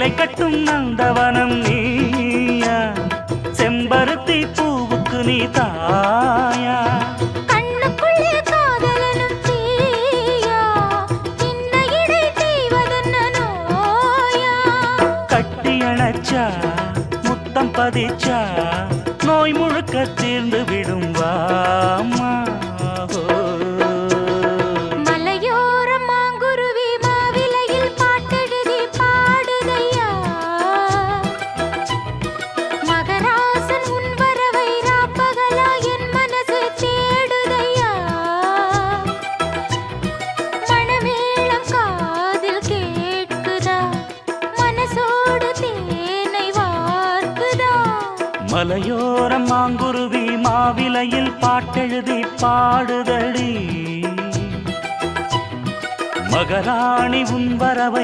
சேலை கட்டும் நந்தவனம் நீயா, செம்பருத்தி பூவுக்கு நீ தாயா, கண்ணுக்குள்ளே காதலனும் தீயா, சின்ன இடை தீவதென்ன நோயா, கட்டி அணைச்சா முத்தம் பதிச்சா நோய் முழுக்க தீர்ந்து விடும் வாமா. மலையோரம் மாங்குருவி மாவிலையில் பாட்டெழுதி பாடுதையா, மகராசன் உன் வரவை ராப்பகலா என் மனசு தேடுதையா, மணமேளம் காதில் கேட்குதா, மனசோடு தேனை வார்க்குதா. மலையோரம் மாங்குருவி மாவிலையில் பாட்டெழுதி பாடுதடி, மகராணி உன் வரவை